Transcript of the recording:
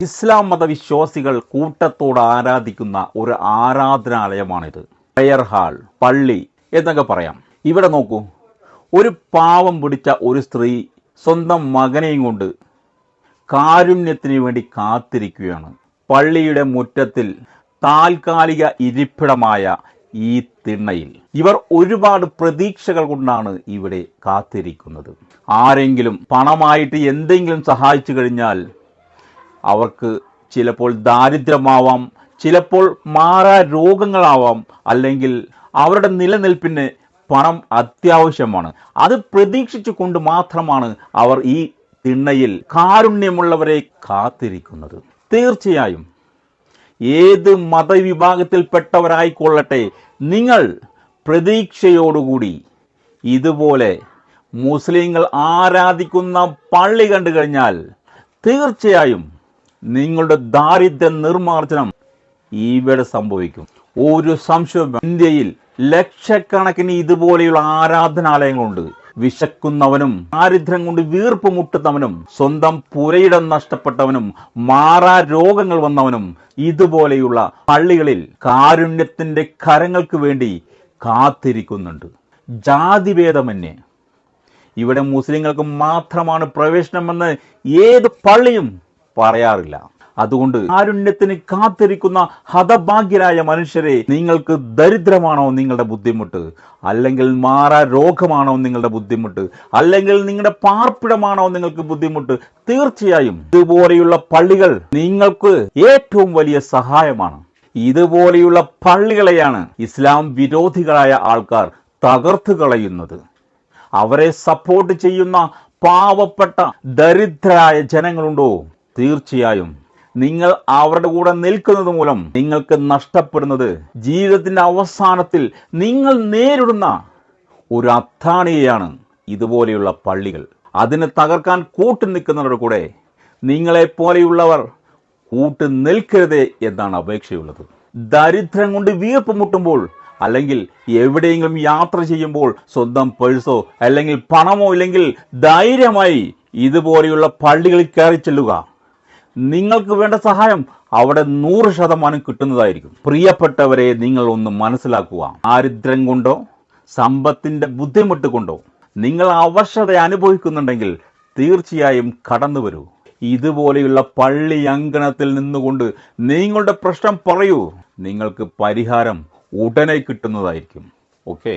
ഇസ്ലാം മതവിശ്വാസികൾ കൂട്ടത്തോട് ആരാധിക്കുന്ന ഒരു ആരാധനാലയമാണിത്. Prayer hall, പള്ളി എന്നൊക്കെ പറയാം. ഇവിടെ നോക്കൂ, ഒരു പാവം പിടിച്ച ഒരു സ്ത്രീ സ്വന്തം മകനെയും കൊണ്ട് കാരുണ്യത്തിന് വേണ്ടി കാത്തിരിക്കുകയാണ്. പള്ളിയുടെ മുറ്റത്തിൽ താൽക്കാലിക ഇരിപ്പിടമായ ഈ തിണ്ണയിൽ ഇവർ ഒരുപാട് പ്രതീക്ഷകൾ കൊണ്ടാണ് ഇവിടെ കാത്തിരിക്കുന്നത്. ആരെങ്കിലും പണമായിട്ട് എന്തെങ്കിലും സഹായിച്ചു കഴിഞ്ഞാൽ അവർക്ക് ചിലപ്പോൾ ദാരിദ്ര്യമാവാം, ചിലപ്പോൾ മാറാ രോഗങ്ങളാവാം, അല്ലെങ്കിൽ അവരുടെ നിലനിൽപ്പിന് പണം അത്യാവശ്യമാണ്. അത് പ്രതീക്ഷിച്ചു കൊണ്ട് മാത്രമാണ് അവർ ഈ തിണ്ണയിൽ കാരുണ്യമുള്ളവരെ കാത്തിരിക്കുന്നത്. തീർച്ചയായും ഏത് മതവിഭാഗത്തിൽപ്പെട്ടവരായിക്കൊള്ളട്ടെ, നിങ്ങൾ പ്രതീക്ഷയോടുകൂടി ഇതുപോലെ മുസ്ലിങ്ങൾ ആരാധിക്കുന്ന പള്ളി കണ്ടു കഴിഞ്ഞാൽ തീർച്ചയായും നിങ്ങളുടെ ദാരിദ്ര്യ നിർമ്മാർജ്ജനം ഇവിടെ സംഭവിക്കും. ഒരു സംശയവും. ഇന്ത്യയിൽ ലക്ഷക്കണക്കിന് ഇതുപോലെയുള്ള ആരാധനാലയങ്ങളുണ്ട്. വിശക്കുന്നവനും ദാരിദ്ര്യം കൊണ്ട് വീർപ്പ് മുട്ടുന്നവനും സ്വന്തം പുരയിടം നഷ്ടപ്പെട്ടവനും മാറാ രോഗങ്ങൾ വന്നവനും ഇതുപോലെയുള്ള പള്ളികളിൽ കാരുണ്യത്തിന്റെ കരങ്ങൾക്ക് വേണ്ടി കാത്തിരിക്കുന്നുണ്ട്. ജാതിഭേദമന്യേ ഇവിടെ മുസ്ലിങ്ങൾക്ക് മാത്രമാണ് പ്രവേശനമെന്ന് ഏത് പള്ളിയും പറയാറില്ല. അതുകൊണ്ട് കാരുണ്യത്തിന് കാത്തിരിക്കുന്ന ഹതഭാഗ്യരായ മനുഷ്യരെ, നിങ്ങൾക്ക് ദരിദ്രമാണോ നിങ്ങളുടെ ബുദ്ധിമുട്ട്, അല്ലെങ്കിൽ മാറാ രോഗമാണോ നിങ്ങളുടെ ബുദ്ധിമുട്ട്, അല്ലെങ്കിൽ നിങ്ങളുടെ പാർപ്പിടമാണോ നിങ്ങൾക്ക് ബുദ്ധിമുട്ട്, തീർച്ചയായും ഇതുപോലെയുള്ള പള്ളികൾ നിങ്ങൾക്ക് ഏറ്റവും വലിയ സഹായമാണ്. ഇതുപോലെയുള്ള പള്ളികളെയാണ് ഇസ്ലാം വിരോധികളായ ആൾക്കാർ തകർത്തു കളയുന്നത്. അവരെ സപ്പോർട്ട് ചെയ്യുന്ന പാവപ്പെട്ട ദരിദ്രരായ ജനങ്ങളുണ്ടോ? തീർച്ചയായും നിങ്ങൾ അവരുടെ കൂടെ നിൽക്കുന്നത് മൂലം നിങ്ങൾക്ക് നഷ്ടപ്പെടുന്നത് ജീവിതത്തിന്റെ അവസാനത്തിൽ നിങ്ങൾ നേരിടുന്ന ഒരു അത്താണിയാണ് ഇതുപോലെയുള്ള പള്ളികൾ. അതിനെ തകർക്കാൻ കൂട്ടു നിൽക്കുന്നവരുടെ കൂടെ നിങ്ങളെ പോലെയുള്ളവർ കൂട്ടു നിൽക്കരുതേ എന്നാണ് അപേക്ഷയുള്ളത്. ദരിദ്രം കൊണ്ട് വീർപ്പ് മുട്ടുമ്പോൾ, അല്ലെങ്കിൽ എവിടെയെങ്കിലും യാത്ര ചെയ്യുമ്പോൾ സ്വന്തം പേഴ്സോ അല്ലെങ്കിൽ പണമോ ഇല്ലെങ്കിൽ ധൈര്യമായി ഇതുപോലെയുള്ള പള്ളികളിൽ കയറി ചെല്ലുക. നിങ്ങൾക്ക് വേണ്ട സഹായം അവിടെ 100% കിട്ടുന്നതായിരിക്കും. പ്രിയപ്പെട്ടവരെ, നിങ്ങൾ ഒന്ന് മനസ്സിലാക്കുക. ദാരിദ്ര്യം കൊണ്ടോ സമ്പത്തിന്റെ ബുദ്ധിമുട്ട് കൊണ്ടോ നിങ്ങൾ അവശത അനുഭവിക്കുന്നുണ്ടെങ്കിൽ തീർച്ചയായും കടന്നു വരൂ. ഇതുപോലെയുള്ള പള്ളി അങ്കണത്തിൽ നിന്നുകൊണ്ട് നിങ്ങളുടെ പ്രശ്നം പറയൂ. നിങ്ങൾക്ക് പരിഹാരം ഉടനെ കിട്ടുന്നതായിരിക്കും. ഓക്കെ.